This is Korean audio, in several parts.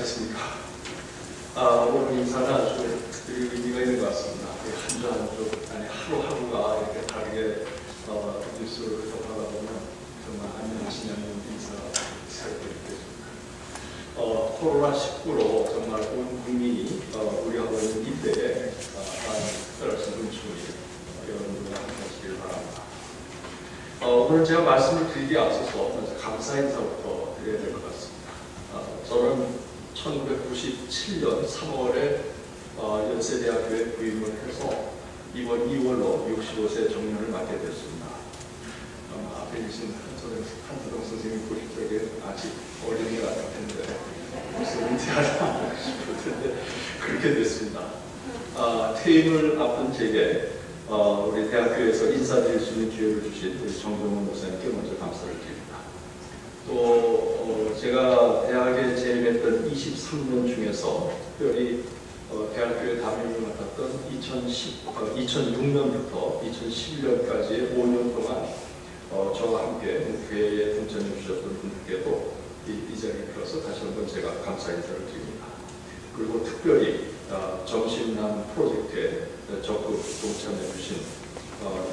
안녕하셨습니까? 오늘 인사는 아주 특별히 의미가 있는 것 같습니다. 한 주 한 주, 아니 하루하루가 이렇게 다르게 뉴스를 접하다 보면 정말 안녕하시냐는 인사가 시작되겠습니다. 코로나19로 정말 온 국민이 우려하고 있는 이때에 특별하신 은총이 여러분들과 함께하시길 바랍니다. 오늘 제가 말씀을 드리기에 앞서서 먼저 감사 인사부터 드려야 될 것 같습니다. 저는 1997년 3월에 연세대학교에 부임을 해서 이번 2월로 65세 정년을 맞게 됐습니다. 앞에 계신 한두동 선생님이 보실 적에 아직 어린이 같을 텐데 무슨 은퇴하나 싶을 텐데 그렇게 됐습니다. 퇴임을 앞둔 제게 우리 대학교에서 인사드릴 수 있는 기회를 주신 우리 정종원 목사님께 먼저 감사를 드립니다. 또 제가 대학에 재임했던 23년 중에서 특별히 대학교에 담임을 맡았던 2006년부터 2011년까지의 5년 동안 저와 함께 교회에 동참해 주셨던 분들께도 이 자리를 빌어서 다시 한번 제가 감사 인사를 드립니다. 그리고 특별히 정신남 프로젝트에 적극 동참해 주신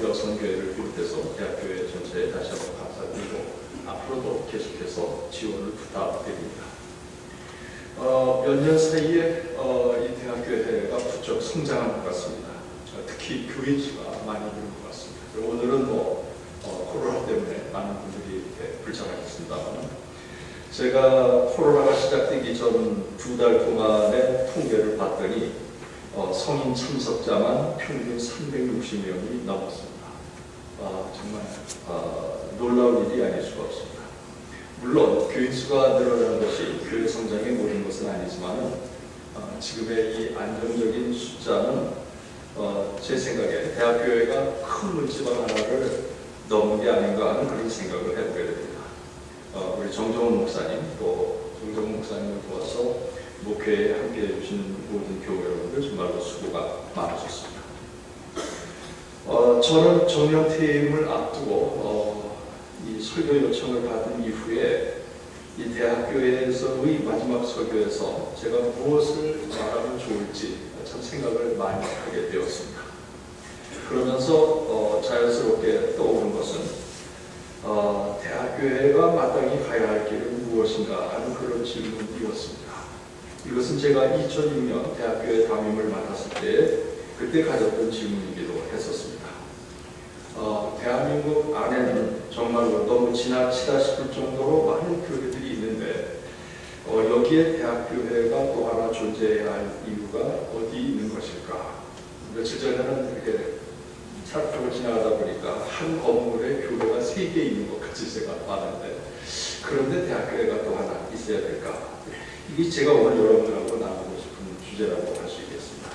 여성교회를 비롯해서 대학교회 전체에 다시 한번 감사드리고 앞으로도 계속해서 지원을 부탁드립니다. 몇 년 사이에 이 대학교회가 부쩍 성장한 것 같습니다. 특히 교인 수가 많이 늘은 것 같습니다. 오늘은 코로나 때문에 많은 분들이 이렇게 불참하셨습니다만 제가 코로나가 시작되기 전 2달 동안의 통계를 봤더니 성인 참석자만 평균 360명이 넘었습니다. 정말 놀라운 일이 아닐 수가 없습니다. 물론 교인 수가 늘어나는 것이 교회 성장의 모든 것은 아니지만 지금의 이 안정적인 숫자는 제 생각에 대학교회가 큰 문지방 하나를 넘은 게 아닌가 하는 그런 생각을 해보게 됩니다. 우리 정종원 목사님 또 정종원 목사님을 도와서 목회에 함께해 주시는 모든 교회 여러분들 정말로 수고가 많으셨습니다. 저는 정년 퇴임을 앞두고 이 설교 요청을 받은 이후에 이 대학교에서의 마지막 설교에서 제가 무엇을 말하면 좋을지 참 생각을 많이 하게 되었습니다. 그러면서 자연스럽게 떠오른 것은 대학교회가 마땅히 가야 할 길은 무엇인가 하는 그런 질문이었습니다. 이것은 제가 2006년 대학교에 담임을 맡았을 때 그때 가졌던 질문이기도 했었습니다. 대한민국 안에는 정말로 너무 지나치다 싶을 정도로 많은 교회들이 있는데 여기에 대학교회가 또 하나 존재해야 할 이유가 어디 있는 것일까? 며칠 전에는 이렇게 차를 타고 지나가다 보니까 한 건물에 교회가 3개 있는 것 같이 제가 봤는데 그런데 대학교회가 또 하나 있어야 될까? 이게 제가 오늘 여러분들하고 나누고 싶은 주제라고 할 수 있겠습니다.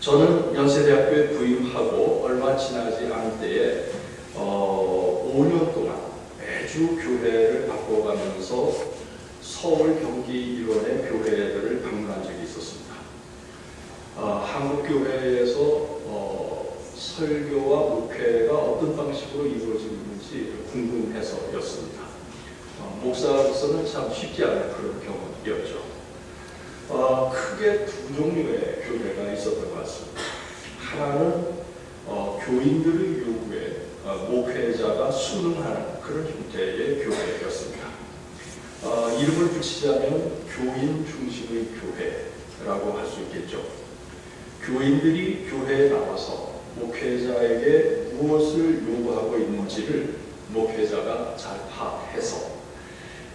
저는 연세대학교에 부임하고 얼마 지나지 않을 때에 5년 동안 매주 교회를 바꿔가면서 서울, 경기 일원의 교회들을 방문한 적이 있었습니다. 한국교회에서 설교와 목회가 어떤 방식으로 이루어지고 있는지 궁금해서였습니다. 목사로서는 참 쉽지 않은 그런 경험이었죠. 크게 2 종류의 교회가 있었던 것 같습니다. 하나는 교인들의 요구에 목회자가 순응하는 그런 형태의 교회였습니다. 이름을 붙이자면 교인 중심의 교회라고 할 수 있겠죠. 교인들이 교회에 나와서 목회자에게 무엇을 요구하고 있는지를 목회자가 잘 파악해서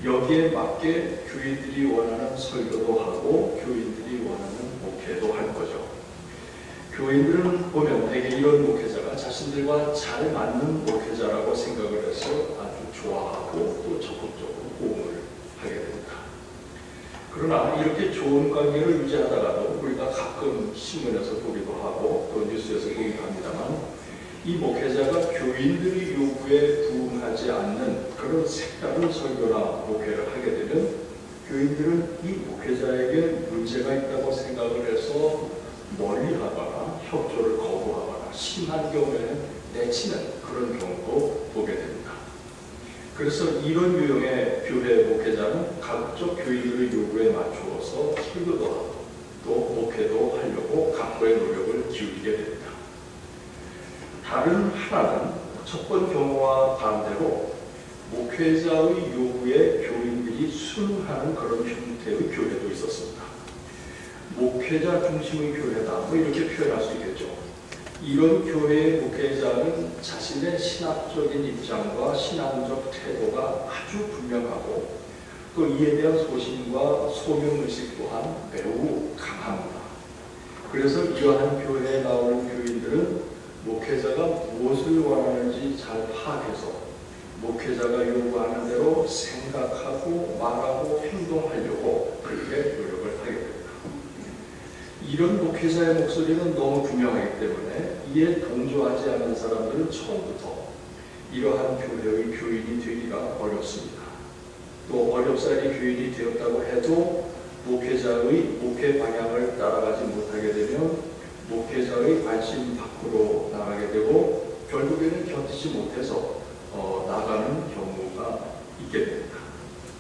여기에 맞게 교인들이 원하는 설교도 하고 교인들이 원하는 목회도 할 거죠. 교인들은 보면 되게 이런 목회자가 자신들과 잘 맞는 목회자라고 생각을 해서 아주 좋아하고 또 적극적으로 호응을 하게 됩니다. 그러나 이렇게 좋은 관계를 유지하다가도 우리가 가끔 신문에서 보기도 하고 또 뉴스에서 보기도 합니다만 이 목회자가 교인들의 요구에 부응하지 않는 그런 색다른 설교나 목회를 하게 되면 교인들은 이 목회자에게 문제가 있다고 생각을 해서 멀리하거나 협조를 거부하거나 심한 경우에는 내치는 그런 경우도 보게 됩니다. 그래서 이런 유형의 교회 목회자는 가급적 교인들의 요구에 맞추어서 설교도 하고 또 목회도 하려고 각고의 노력을 기울이게 됩니다. 다른 하나는 첫 번 경우와 반대로 목회자의 요구에 교인들이 순응하는 그런 형태의 교회도 있었습니다. 목회자 중심의 교회다, 뭐 이렇게 표현할 수 있겠죠. 이런 교회의 목회자는 자신의 신학적인 입장과 신앙적 태도가 아주 분명하고 또 이에 대한 소신과 소명의식 또한 매우 강합니다. 그래서 이러한 교회에 나오는 교인들은 목회자가 무엇을 원하는지 잘 파악해서 목회자가 요구하는 대로 생각하고 말하고 행동하려고 그렇게 노력을 하게 됩니다. 이런 목회자의 목소리는 너무 분명하기 때문에 이에 동조하지 않는 사람들은 처음부터 이러한 교회의 교인이 되기가 어렵습니다. 또 어렵사리 교인이 되었다고 해도 목회자의 목회 방향을 따라가지 못하게 되면 목회자의 관심 밖으로 나가게 되고 결국에는 견디지 못해서 나가는 경우가 있게 됩니다.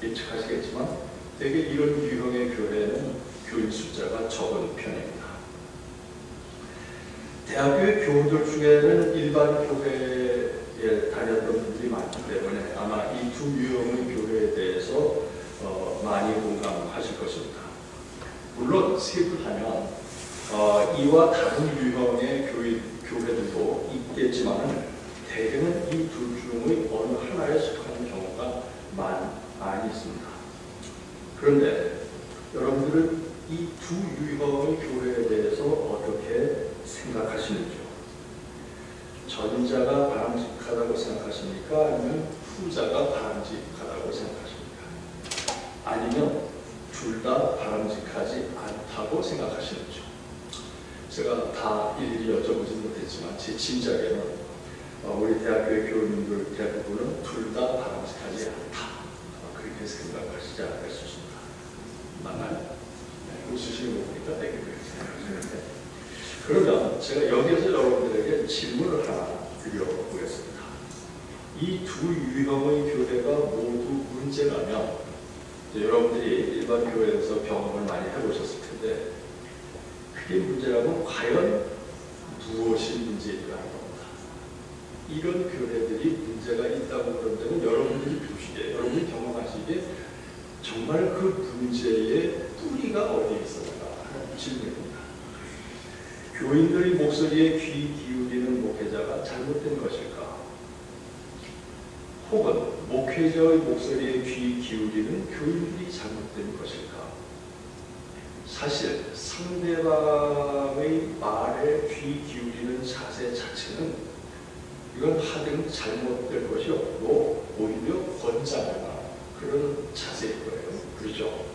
예측하시겠지만 대개 이런 유형의 교회는 교인 숫자가 적은 편입니다. 대학교의 교우들 중에는 일반 교회에 다녔던 분들이 많기 때문에 아마 이 두 유형의 교회에 대해서 많이 공감하실 것입니다. 물론 세분하면 이와 다른 유형의 교회들도 있겠지만 대개는 이 둘 중의 어느 하나에 속하는 경우가 많이 있습니다. 그런데 여러분들은 이 두 유형의 교회에 대해서 어떻게 생각하시는지요? 전자가 바람직하다고 생각하십니까? 아니면 후자가 바람직하다고 생각하십니까? 아니면 둘 다 바람직하지 않다고 생각하시는지요? 제가 다 일일이 여쭤보진 못했지만 제 짐작에는 우리 대학교의 교우님들 대부분은 둘 다 바람직하지 않다, 그렇게 생각하시지 않을까 싶습니다. 맞나요? 웃으시는 거 보니까 되게 그렇게 생각하시는데, 그러면 제가 여기서 여러분들에게 질문을 하나 드려보겠습니다. 이 두 유형의 교회가 모두 문제라면 여러분들이 일반 교회에서 경험을 많이 해보셨을 텐데 그게 문제라면 과연 무엇이 문제일까 하는 겁니다. 이런 교회들이 문제가 있다고 그런 데는 여러분들이 보시기에, 여러분들이 경험하시기에 정말 그 문제의 뿌리가 어디에 있었는가 하는 질문입니다. 교인들의 목소리에 귀 기울이는 목회자가 잘못된 것일까? 혹은 목회자의 목소리에 귀 기울이는 교인들이 잘못된 것일까? 사실 상대방의 말에 귀 기울이는 자세 자체는 이건 하등 잘못될 것이 없고 오히려 권장하는 그런 자세일 거예요. 그렇죠?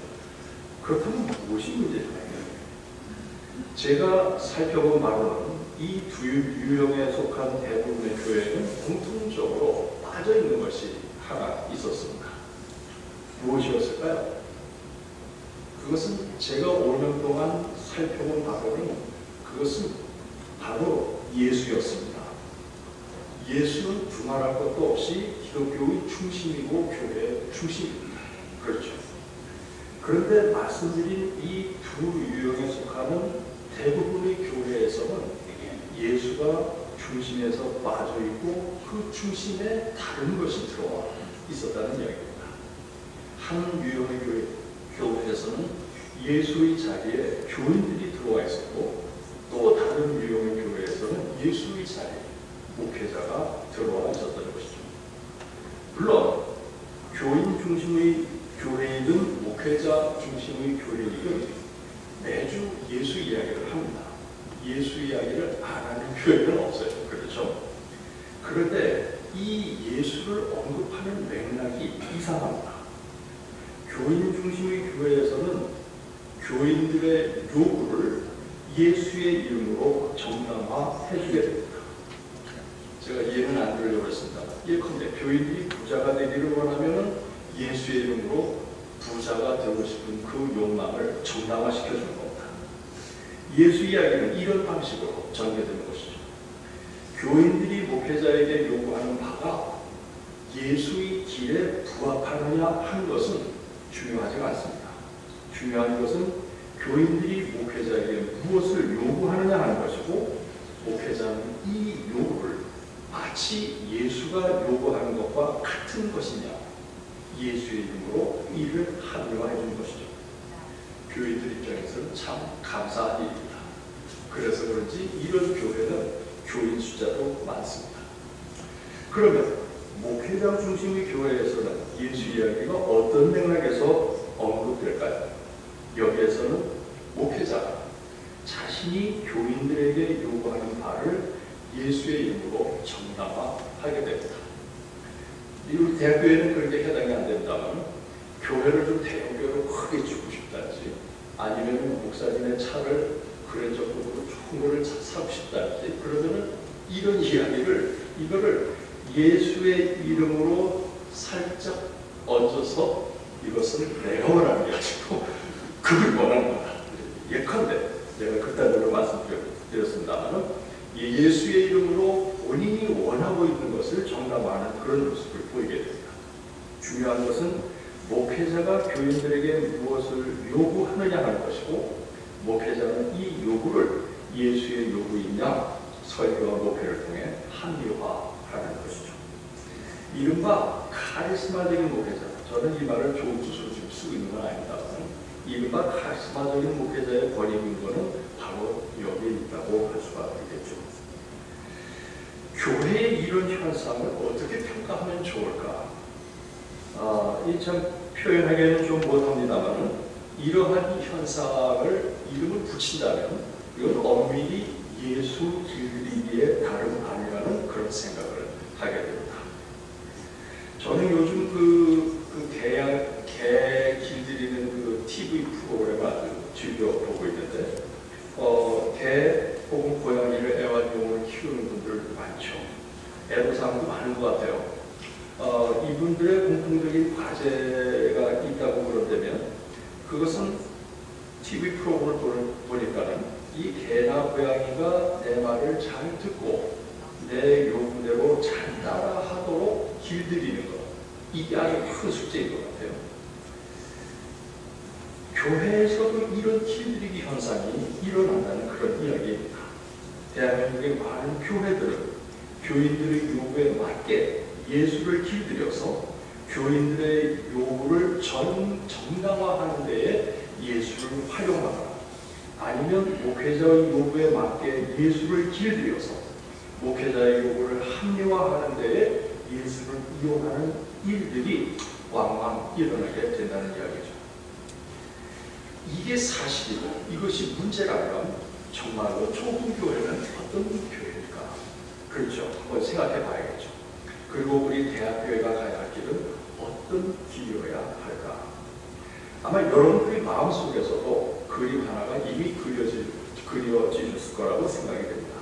그렇다면 무엇이 문제일까요? 제가 살펴본 바로는 이 두 유형에 속한 대부분의 교회는 공통적으로 빠져있는 것이 하나 있었습니다. 무엇이었을까요? 그것은 제가 5년 동안 살펴본 바로는 그것은 바로 예수였습니다. 예수는 두말할 것도 없이 기독교의 중심이고 교회의 중심입니다. 그렇죠. 그런데 말씀드린 이 두 유형에 속하는 대부분의 교회에서는 예수가 중심에서 빠져있고 그 중심에 다른 것이 들어와 있었다는 이야기입니다. 한 유형의 교회에서는 예수의 자리에 교인들이 들어와 있었고 또 다른 유형의 교회에서는 예수의 자리에 목회자가 들어와 있었다는 것이죠. 물론 교인 중심의 교회이든 목회자 중심의 교회이든 매주 예수 이야기를 합니다. 예수 이야기를 안 하는 교회는 없어요. 그렇죠? 그런데 이 예수를 언급하는 맥락이 이상합니다. 교인 중심의 교회에서는 교인들의 요구를 예수의 이름으로 정당화해주게 됩니다. 제가 이해는 안 들으려고 했습니다. 예컨대 교인들이 부자가 되기를 원하면 예수의 이름으로 부자가 되고 싶은 그 욕망을 정당화시켜주는 겁니다. 예수 이야기는 이런 방식으로 전개되는 것이죠. 교인들이 목회자에게 요구하는 바가 예수의 길에 부합하느냐 하는 것은 중요하지 않습니다. 중요한 것은 교인들이 목회자에게 무엇을 요구하느냐 하는 것이고, 목회자는 이 요구를 마치 예수가 요구하는 것과 같은 것이냐, 예수의 이름으로 이를 합리화해 주는 것이죠. 교인들 입장에서는 참 감사한 일입니다. 그래서 그런지 이런 교회는 교인 숫자도 많습니다. 그러면 목회자 중심의 교회에서는 예수 이야기가 어떤 맥락에서 언급될까요? 여기에서는 목회자가 자신이 교인들에게 요구하는 바를 예수의 이름으로 정당화하게 됩니다. 우리 대학교에는 그렇게 해당이 안 된다면, 교회를 좀 대형교회로 크게 주고 싶다든지, 아니면 목사님의 차를 그랜저급으로 좋은 거를 사고 싶다든지, 그러면은 이런 이거를 예수의 이름으로 살짝 얹어서 이것은 내가 원하는 게 아니고 그걸 원하는 거다. 예컨대 제가 그딴 말씀드렸습니다만, 예수의 이름으로 본인이 원하고 있는 것을 정당화하는 그런 모습을 보이게 됩니다. 중요한 것은 목회자가 교인들에게 무엇을 요구하느냐 하는 것이고, 목회자는 이 요구를 예수의 요구이냐 설교와 목회를 통해 합리화하는 것이죠. 이른바 카리스마적인 목회자, 저는 이 말을 좋은 뜻으로 지금 쓰고 있는 건 아닙니다만, 이른바 카리스마적인 목회자의 권위인 것은 바로 여기에 있다고 할 수가 있겠죠. 교회의 이런 현상을 어떻게 평가하면 좋을까? 이 참 표현하기에는 좀 못합니다만, 이러한 이 현상을 이름을 붙인다면 이건 엄밀히 예수 길들이기에 다름 아니라는 그런 생각을 하게 됩니다. 저는 요즘 개 길들이는 그 TV 프로그램을 아주 즐겨 보고 있는데, 개 혹은 고양이를 애완용으로 키우는 분들 많죠. 애로사항도 많은 것 같아요. 이분들의 공통적인 과제가 있다고 그런다면, 그것은 TV 프로그램을 보니까는 이 개나 고양이가 내 말을 잘 듣고 내 요구대로 잘 따라하도록 길들이는 것, 이게 아주 큰 숙제인 것 같아요. 교회에서도 이런 길들이기 현상이 일어난다는 그런 이야기입니다. 대한민국의 많은 교회들은 교인들의 요구에 맞게 예수를 길들여서 교인들의 요구를 정당화하는 데에 예수를 활용하거나, 아니면 목회자의 요구에 맞게 예수를 길들여서 목회자의 요구를 합리화하는 데에 예수를 이용하는 일들이 왕왕 일어나게 된다는 이야기죠. 이게 사실이고 이것이 문제라면 정말로 좁은 교회는 어떤 교회일까? 그렇죠. 한번 생각해 봐야겠죠. 그리고 우리 대학교회가 가야 할 길은 어떤 길이어야 할까? 아마 여러분들의 마음속에서도 그림 하나가 이미 그려지셨을 거라고 생각이 됩니다.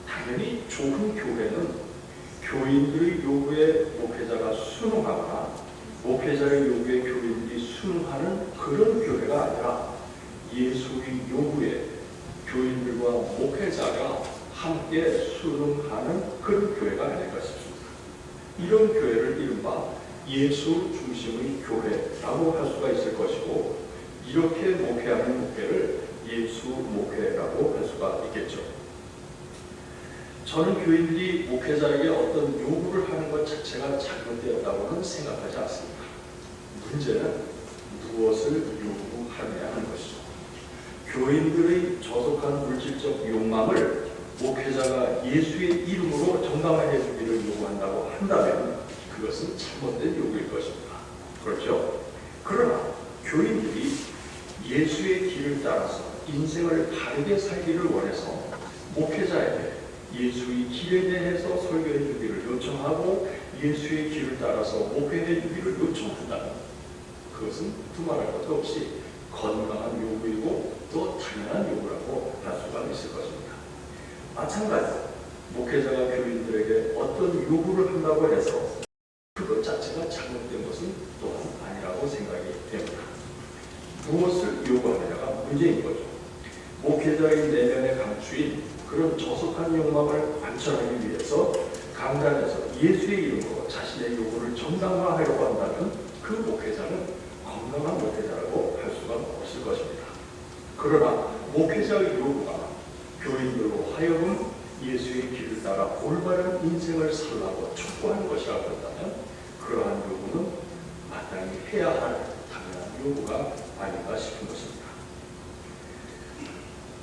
당연히 좁은 교회는 교인들의 요구에 목회자가 순응하거나 목회자의 요구에 교인들이 순응하는 그런 교회가 아니라, 예수의 요구에 교인들과 목회자가 함께 순응하는 그런 교회가 아닐까 싶습니다. 이런 교회를 이른바 예수 중심의 교회라고 할 수가 있을 것이고, 이렇게 목회하는 목회를 예수 목회라고 할 수가 있겠죠. 저는 교인들이 목회자에게 어떤 요구를 하는 것 자체가 잘못되었다고는 생각하지 않습니다. 문제는 무엇을 요구하느냐 하는 것이죠. 교인들의 저속한 물질적 욕망을 목회자가 예수의 이름으로 정당화해 주기를 요구한다고 한다면 그것은 잘못된 요구일 것입니다. 그렇죠? 그러나 교인들이 예수의 길을 따라서 인생을 바르게 살기를 원해서 목회자에게 예수의 길에 대해서 설교해 주기를 요청하고 예수의 길을 따라서 목회해 주기를 요청한다면, 그것은 두말할 것도 없이 건강한 요구이고 또 당연한 요구라고 할 수가 있을 것입니다. 마찬가지로 목회자가 교인들에게 어떤 요구를 한다고 해서 그것 자체가 잘못된 것은 또한 아니라고 생각이 됩니다. 무엇을 요구하느냐가 문제인 거죠. 목회자의 내면에 감추인 그런 저속한 욕망을 관철하기 위해서 강단에서 예수의 이름으로 자신의 요구를 정당화하려고 한다면 그 목회자는 건강한 목회자라고 할 수가 없을 것입니다. 그러나 목회자의 요구가 교인들로 하여금 예수의 길을 따라 올바른 인생을 살라고 촉구하는 것이라고 한다면 그러한 요구는 마땅히 해야 할 당연한 요구가 아닌가 싶은 것입니다.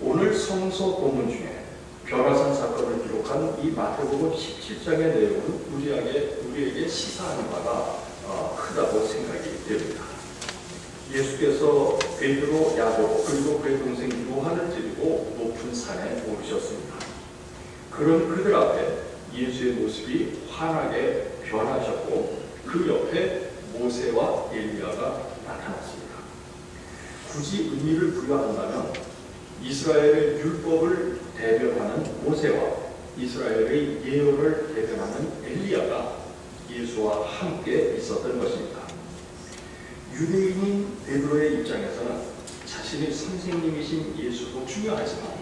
오늘 성서 본문 중에 벼라산 사건을 기록한 이 마태복음 17장의 내용은 우리에게 시사하는 바가 크다고 생각이 됩니다. 예수께서 베드로, 야고보 그리고 그의 동생 요한을 데리고 높은 산에 오르셨습니다. 그런 그들 앞에 예수의 모습이 환하게 변하셨고 그 옆에 모세와 엘리야가 나타났습니다. 굳이 의미를 부여한다면 이스라엘의 율법을 대변하는 모세와 이스라엘의 예언을 대변하는 엘리야가 예수와 함께 있었던 것입니다. 유대인인 베드로의 입장에서는 자신의 선생님이신 예수도 중요하지만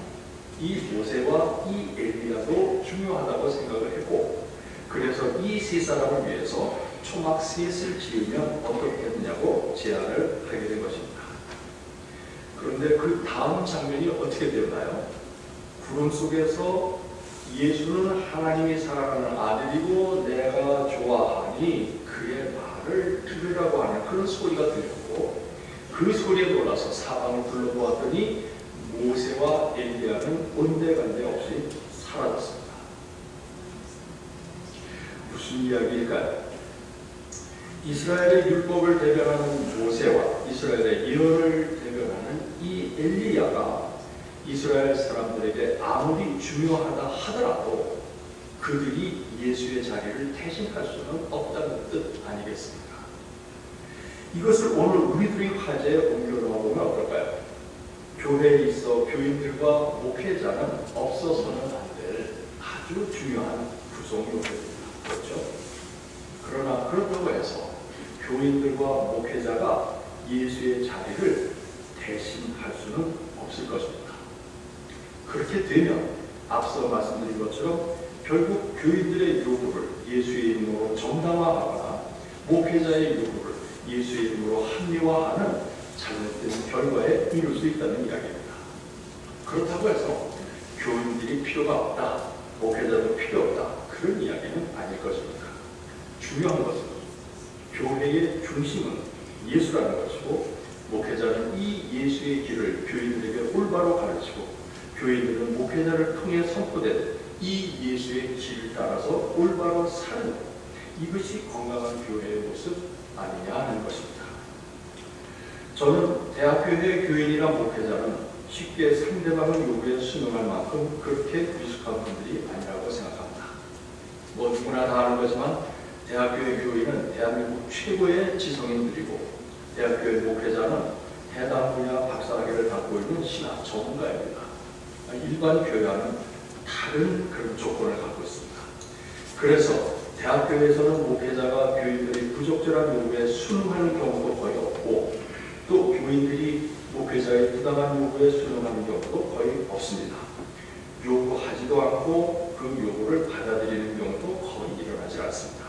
이 모세와 이 엘리야도 중요하다고 생각을 했고 그래서 이 세 사람을 위해서 초막 셋을 지으면 어떻겠느냐고 제안을 하게 된 것입니다. 그런데 그 다음 장면이 어떻게 되었나요? 구름 속에서 예수는 하나님이 사랑하는 아들이고 내가 좋아하니 그의 말을 들으라고 하는 그런 소리가 들렸고 그 소리에 놀라서 사방을 둘러보았더니 모세와 엘리야는 온데간데 없이 사라졌습니다. 무슨 이야기일까요? 이스라엘의 율법을 대변하는 모세와 이스라엘의 예언을 대변하는 이 엘리야가 이스라엘 사람들에게 아무리 중요하다 하더라도 그들이 예수의 자리를 대신할 수는 없다는 뜻 아니겠습니까? 이것을 오늘 우리들의 화제에 옮겨놓아 보면 어떨까요? 교회에 있어 교인들과 목회자는 없어서는 안 될 아주 중요한 구성 요소입니다. 그렇죠? 그러나 그렇다고 해서 교인들과 목회자가 예수의 자리를 대신할 수는 없을 것입니다. 그렇게 되면 앞서 말씀드린 것처럼 결국 교인들의 요구를 예수의 이름으로 정당화하거나 목회자의 요구를 예수의 이름으로 합리화하는 잘못된 결과에 이룰 수 있다는 이야기입니다. 그렇다고 해서 교인들이 필요가 없다, 목회자도 필요 없다 그런 이야기는 아닐 것입니다. 중요한 것은 교회의 중심은 예수라는 것이고 목회자는 이 예수의 길을 교인들에게 올바로 가르치고 교인들은 목회자를 통해 선포된 이 예수의 길을 따라서 올바로 사는 이것이 건강한 교회의 모습 아니냐 하는 것입니다. 저는 대학교의 교인이나 목회자는 쉽게 상대방의 요구에 순응할 만큼 그렇게 미숙한 분들이 아니라고 생각합니다. 뭐 누구나 다 아는 거지만 대학교의 교인은 대한민국 최고의 지성인들이고 대학교의 목회자는 해당 분야 박사학위를 갖고 있는 신학 전문가입니다. 일반 교회와는 다른 그런 조건을 갖고 있습니다. 그래서 대학교에서는 목회자가 교인들이 부적절한 요구에 순응하는 경우도 거의 없고 또 교인들이 목회자의 부당한 요구에 순응하는 경우도 거의 없습니다. 요구하지도 않고 그 요구를 받아들이는 경우도 거의 일어나지 않습니다.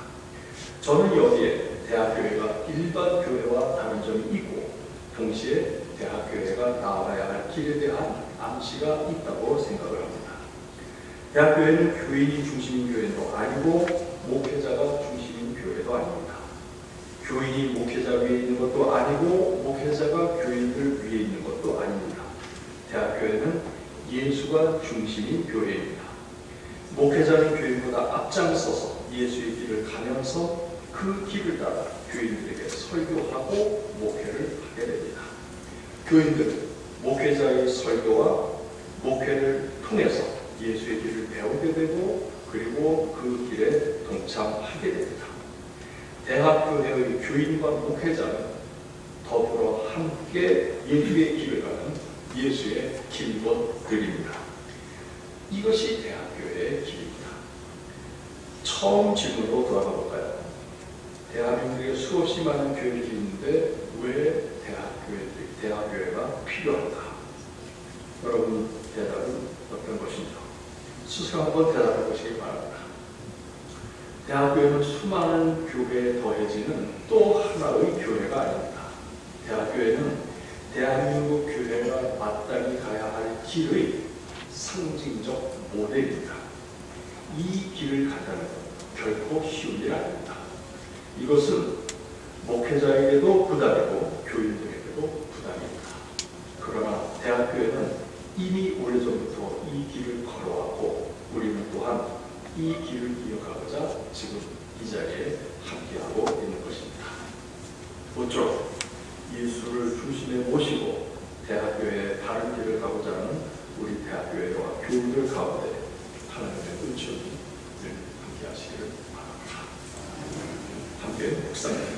저는 여기에 대학교회가 일반 교회와 다른 점이 있고 동시에 대학교회가 나아가야 할 길에 대한 암시가 있다고 생각을 합니다. 대학교회는 교인이 중심인 교회도 아니고 목회자가 중심인 교회도 아닙니다. 교인이 목회자 위에 있는 것도 아니고 목회자가 교인들 위에 있는 것도 아닙니다. 대학교회는 예수가 중심인 교회입니다. 목회자는 교인보다 앞장서서 예수의 길을 가면서 그 길을 따라 교인들에게 설교하고 목회를 하게 됩니다. 교인들은 목회자의 설교와 목회를 통해서 예수의 길을 배우게 되고 그리고 그 길에 동참하게 됩니다. 대학교회의 교인과 목회자는 더불어 함께 예수의 길을 가는 예수의 길벗들입니다. 이것이 대학교회의 길입니다. 처음 질문으로 돌아가 볼까요? 대한민국에 수없이 많은 교회들이 있는데 왜 대학교회가 필요한가? 여러분 대답은 어떤 것인가? 스스로 한번 대답해 보시기 바랍니다. 대학교에는 수많은 교회에 더해지는 또 하나의 교회가 아닙니다. 대학교에는 대한민국 교회가 마땅히 가야 할 길의 상징적 모델입니다. 이 길을 가자는 것 결코 쉬운 일 아닙니다. 이것은 목회자에게도 부담이고 교인들에게도 부담입니다. 그러나 대학교에는 이미 오래전부터 이 길을 걸어왔고 우리는 또한 이 길을 이어가고자 지금 이 자리에 함께하고 있는 것입니다. 모쪼록 예수를 중심에 모시고 대학교의 바른 길을 가고자 하는 우리 대학교회와 교우들 가운데 하나님의 은총이 늘 함께하시기를 바랍니다. 함께 묵상합니다.